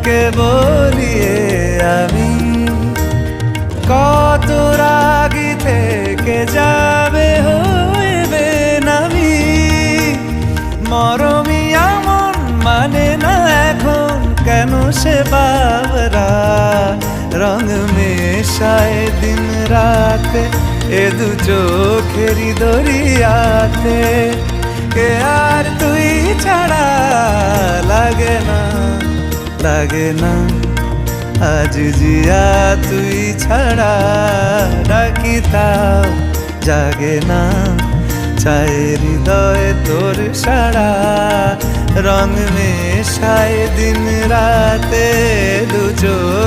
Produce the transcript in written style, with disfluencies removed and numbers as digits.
তোকে বলিয়ে আমি কত রাগি থেকে যাবে হইবে নামি মরমি এমন মানে না এখন কেন সে বাবরা রং মেশায় দিন রাতে এ দু চোখেরি দরিয়াতে কে আর তুই ছাড়া লাগে না লাগে না আজ জিয়া তুই ছাড়া ডাকি তাও জাগে না চায় হৃদয় তোর সারা রং মেশায় দিন রাতে দু চোখ